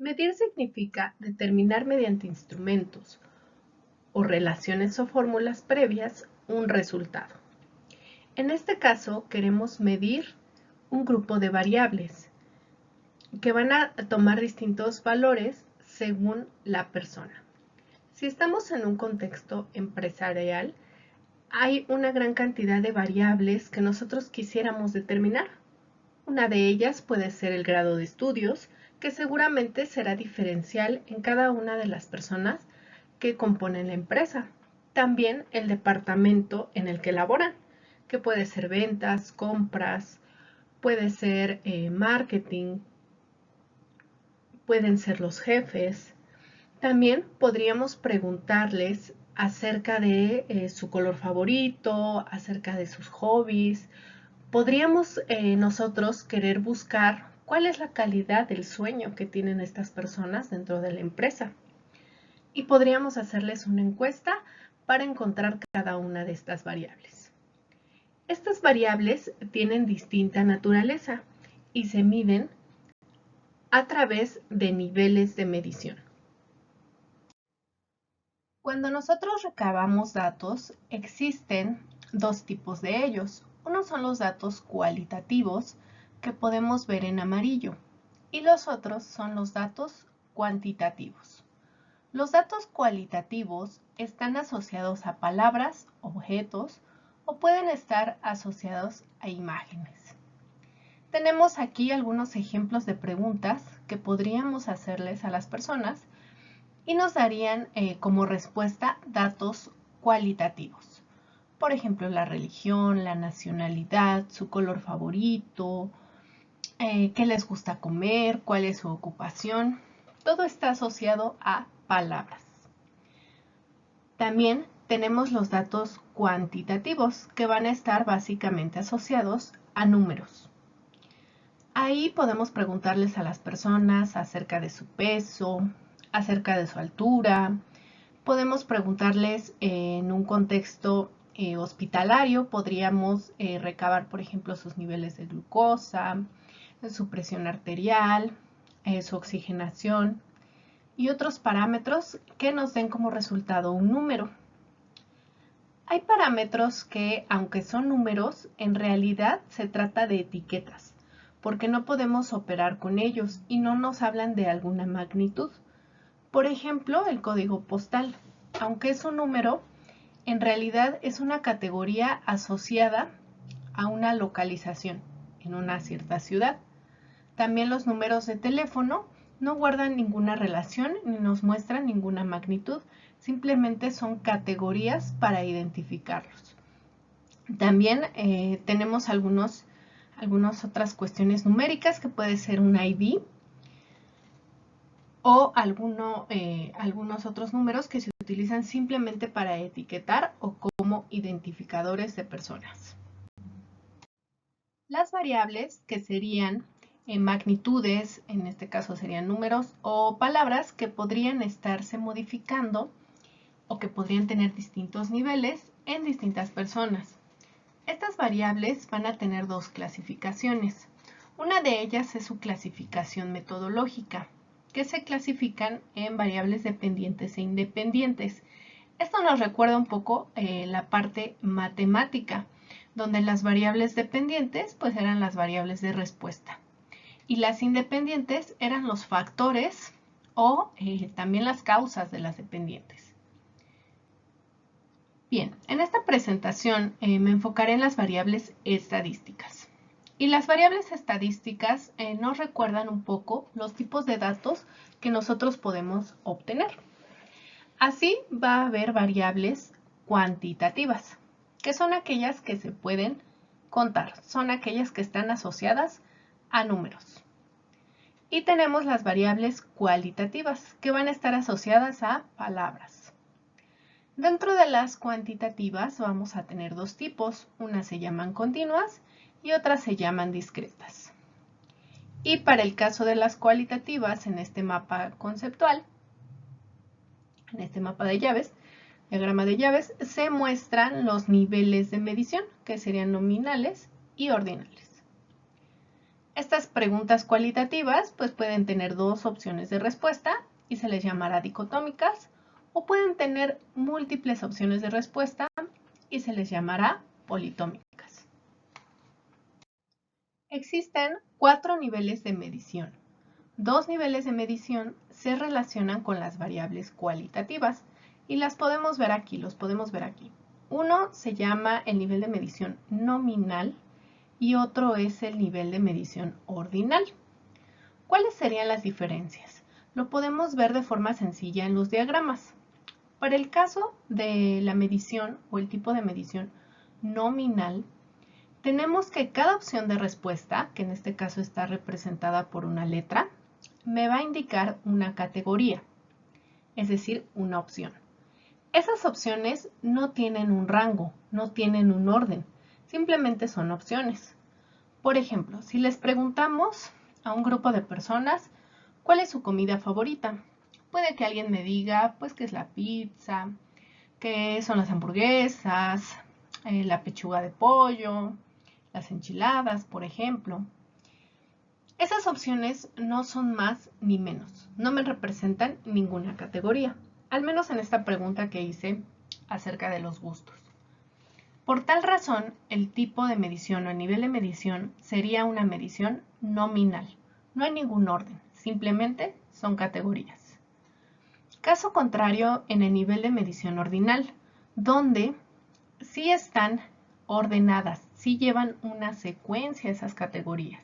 Medir significa determinar mediante instrumentos o relaciones o fórmulas previas un resultado. En este caso queremos medir un grupo de variables que van a tomar distintos valores según la persona. Si estamos en un contexto empresarial, hay una gran cantidad de variables que nosotros quisiéramos determinar. Una de ellas puede ser el grado de estudios, que seguramente será diferencial en cada una de las personas que componen la empresa. También el departamento en el que laboran, que puede ser ventas, compras, puede ser marketing, pueden ser los jefes. También podríamos preguntarles acerca de su color favorito, acerca de sus hobbies. Podríamos nosotros querer buscar cuál es la calidad del sueño que tienen estas personas dentro de la empresa. Y podríamos hacerles una encuesta para encontrar cada una de estas variables. Estas variables tienen distinta naturaleza y se miden a través de niveles de medición. Cuando nosotros recabamos datos, existen dos tipos de ellos. Uno son los datos cualitativos, que podemos ver en amarillo, y los otros son los datos cuantitativos. Los datos cualitativos están asociados a palabras, objetos, o pueden estar asociados a imágenes. Tenemos aquí algunos ejemplos de preguntas que podríamos hacerles a las personas y nos darían como respuesta datos cualitativos. Por ejemplo, la religión, la nacionalidad, su color favorito, qué les gusta comer, cuál es su ocupación. Todo está asociado a palabras. También tenemos los datos cuantitativos, que van a estar básicamente asociados a números. Ahí podemos preguntarles a las personas acerca de su peso, acerca de su altura. Podemos preguntarles en un contexto hospitalario, podríamos recabar, por ejemplo, sus niveles de glucosa, su presión arterial, su oxigenación y otros parámetros que nos den como resultado un número. Hay parámetros que, aunque son números, en realidad se trata de etiquetas, porque no podemos operar con ellos y no nos hablan de alguna magnitud. Por ejemplo, el código postal, aunque es un número, en realidad es una categoría asociada a una localización en una cierta ciudad. También los números de teléfono no guardan ninguna relación ni nos muestran ninguna magnitud, simplemente son categorías para identificarlos. También tenemos algunas otras cuestiones numéricas que puede ser un ID, o algunos otros números que se utilizan simplemente para etiquetar o como identificadores de personas. Las variables, que serían magnitudes, en este caso serían números o palabras que podrían estarse modificando o que podrían tener distintos niveles en distintas personas. Estas variables van a tener dos clasificaciones. Una de ellas es su clasificación metodológica, que se clasifican en variables dependientes e independientes. Esto nos recuerda un poco la parte matemática, donde las variables dependientes pues eran las variables de respuesta y las independientes eran los factores o también las causas de las dependientes. Bien, en esta presentación me enfocaré en las variables estadísticas. Y las variables estadísticas nos recuerdan un poco los tipos de datos que nosotros podemos obtener. Así va a haber variables cuantitativas, que son aquellas que se pueden contar, son aquellas que están asociadas a números. Y tenemos las variables cualitativas, que van a estar asociadas a palabras. Dentro de las cuantitativas vamos a tener dos tipos, unas se llaman continuas y otras se llaman discretas. Y para el caso de las cualitativas, en este mapa conceptual, en este mapa de llaves, diagrama de llaves, se muestran los niveles de medición, que serían nominales y ordinales. Estas preguntas cualitativas pues pueden tener dos opciones de respuesta y se les llamará dicotómicas, o pueden tener múltiples opciones de respuesta y se les llamará politómicas. Existen 4 niveles de medición. 2 niveles de medición se relacionan con las variables cualitativas y las podemos ver aquí, los podemos ver aquí. Uno se llama el nivel de medición nominal y otro es el nivel de medición ordinal. ¿Cuáles serían las diferencias? Lo podemos ver de forma sencilla en los diagramas. Para el caso de la medición o el tipo de medición nominal, tenemos que cada opción de respuesta, que en este caso está representada por una letra, me va a indicar una categoría, es decir, una opción. Esas opciones no tienen un rango, no tienen un orden, simplemente son opciones. Por ejemplo, si les preguntamos a un grupo de personas cuál es su comida favorita, puede que alguien me diga pues que es la pizza, que son las hamburguesas, la pechuga de pollo, las enchiladas, por ejemplo. Esas opciones no son más ni menos, no me representan ninguna categoría, al menos en esta pregunta que hice acerca de los gustos. Por tal razón, el tipo de medición o el nivel de medición sería una medición nominal. No hay ningún orden, simplemente son categorías. Caso contrario en el nivel de medición ordinal, donde sí están ordenadas, sí llevan una secuencia esas categorías.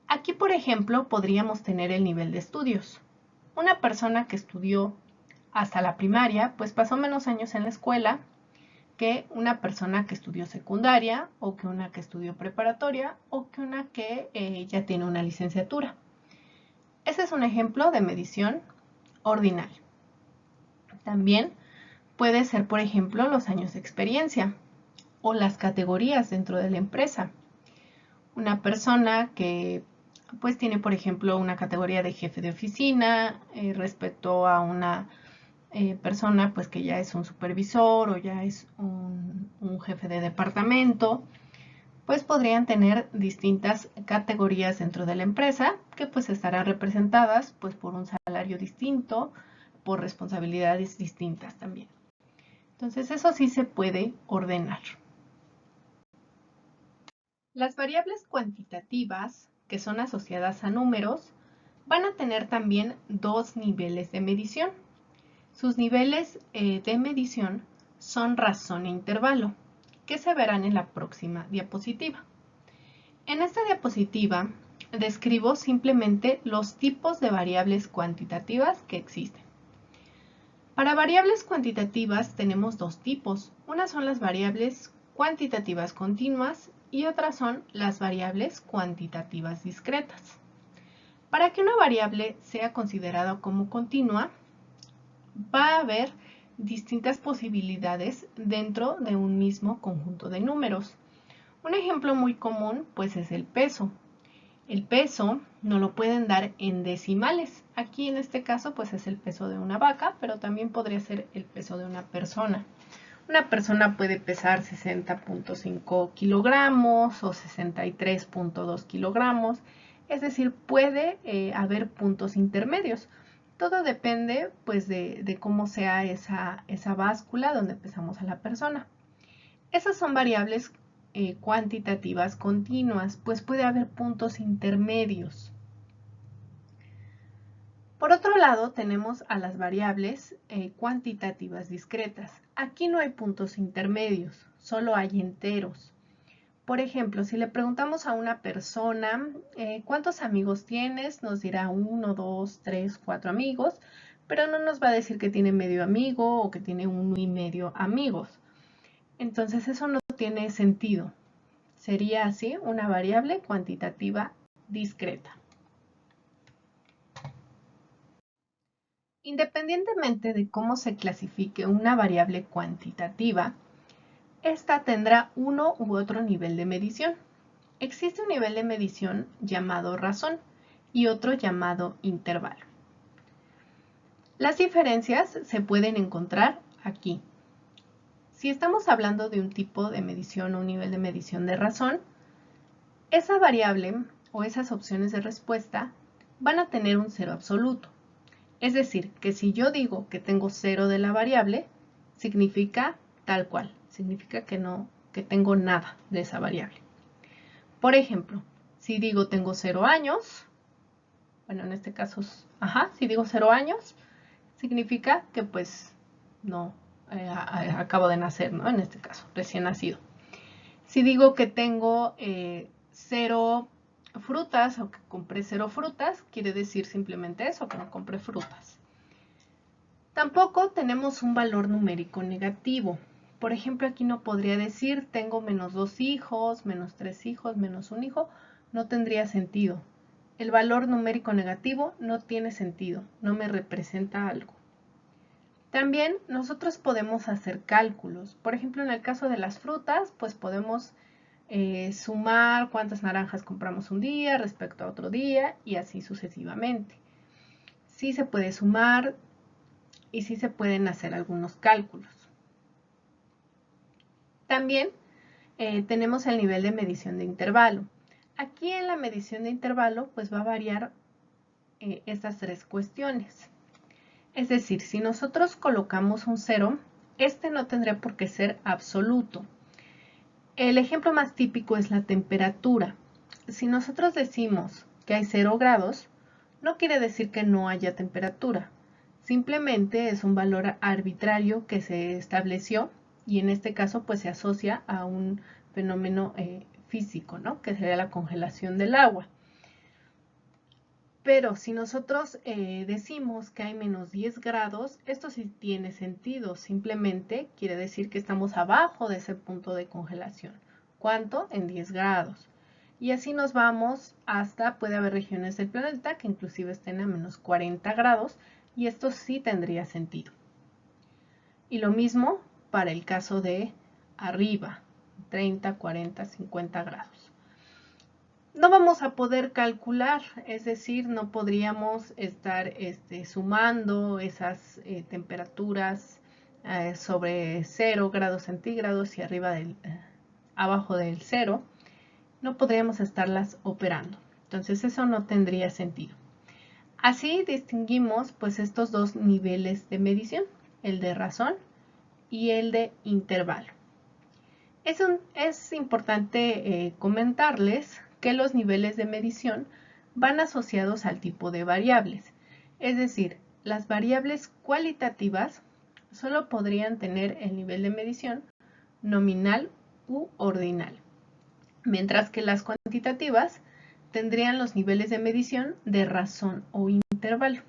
Aquí, por ejemplo, podríamos tener el nivel de estudios. Una persona que estudió hasta la primaria, pues pasó menos años en la escuela que una persona que estudió secundaria o que una que estudió preparatoria o que una que ya tiene una licenciatura. Ese es un ejemplo de medición ordinal. También puede ser, por ejemplo, los años de experiencia o las categorías dentro de la empresa. Una persona que pues tiene, por ejemplo, una categoría de jefe de oficina respecto a una persona pues que ya es un supervisor o ya es un jefe de departamento, pues podrían tener distintas categorías dentro de la empresa que pues estarán representadas pues por un salario distinto, por responsabilidades distintas también. Entonces eso sí se puede ordenar. Las variables cuantitativas, que son asociadas a números, van a tener también dos niveles de medición. Sus niveles de medición son razón e intervalo, que se verán en la próxima diapositiva. En esta diapositiva describo simplemente los tipos de variables cuantitativas que existen. Para variables cuantitativas tenemos dos tipos. Unas son las variables cuantitativas continuas y otras son las variables cuantitativas discretas. Para que una variable sea considerada como continua, va a haber distintas posibilidades dentro de un mismo conjunto de números. Un ejemplo muy común pues es el peso. El peso no lo pueden dar en decimales. Aquí en este caso pues es el peso de una vaca, pero también podría ser el peso de una persona. Una persona puede pesar 60.5 kilogramos o 63.2 kilogramos, es decir, puede haber puntos intermedios. Todo depende pues de cómo sea esa báscula donde pesamos a la persona. Esas son variables cuantitativas continuas, pues puede haber puntos intermedios. Por otro lado, tenemos a las variables cuantitativas discretas. Aquí no hay puntos intermedios, solo hay enteros. Por ejemplo, si le preguntamos a una persona ¿cuántos amigos tienes? Nos dirá 1, 2, 3, 4 amigos, pero no nos va a decir que tiene medio amigo o que tiene 1,5 amigos. Entonces eso no tiene sentido. Sería así una variable cuantitativa discreta. Independientemente de cómo se clasifique una variable cuantitativa, esta tendrá uno u otro nivel de medición. Existe un nivel de medición llamado razón y otro llamado intervalo. Las diferencias se pueden encontrar aquí. Si estamos hablando de un tipo de medición o un nivel de medición de razón, esa variable o esas opciones de respuesta van a tener un cero absoluto. Es decir, que si yo digo que tengo cero de la variable, significa tal cual, significa que tengo nada de esa variable. Por ejemplo, si digo tengo 0 años, bueno, en este caso, si digo 0 años, significa que pues no, acabo de nacer, ¿no? En este caso, recién nacido. Si digo que tengo 0 frutas o que compré 0 frutas, quiere decir simplemente eso, que no compré frutas. Tampoco tenemos un valor numérico negativo. Por ejemplo, aquí no podría decir tengo menos 2 hijos, menos 3 hijos, menos 1 hijo. No tendría sentido. El valor numérico negativo no tiene sentido, no me representa algo. También nosotros podemos hacer cálculos. Por ejemplo, en el caso de las frutas, pues podemos sumar cuántas naranjas compramos un día respecto a otro día y así sucesivamente. Sí se puede sumar y sí se pueden hacer algunos cálculos. También tenemos el nivel de medición de intervalo. Aquí en la medición de intervalo pues va a variar estas tres cuestiones. Es decir, si nosotros colocamos un 0, este no tendría por qué ser absoluto. El ejemplo más típico es la temperatura. Si nosotros decimos que hay 0 grados, no quiere decir que no haya temperatura. Simplemente es un valor arbitrario que se estableció y en este caso pues se asocia a un fenómeno físico, ¿no? Que sería la congelación del agua. Pero si nosotros decimos que hay menos 10 grados, esto sí tiene sentido. Simplemente quiere decir que estamos abajo de ese punto de congelación. ¿Cuánto? En 10 grados. Y así nos vamos hasta, puede haber regiones del planeta que inclusive estén a menos 40 grados y esto sí tendría sentido. Y lo mismo para el caso de arriba, 30, 40, 50 grados. No vamos a poder calcular, es decir, no podríamos estar sumando esas temperaturas sobre 0 grados centígrados y abajo del 0. No podríamos estarlas operando. Entonces eso no tendría sentido. Así distinguimos pues estos dos niveles de medición, el de razón y el de intervalo. Es importante comentarles que los niveles de medición van asociados al tipo de variables. Es decir, las variables cualitativas solo podrían tener el nivel de medición nominal u ordinal, mientras que las cuantitativas tendrían los niveles de medición de razón o intervalo.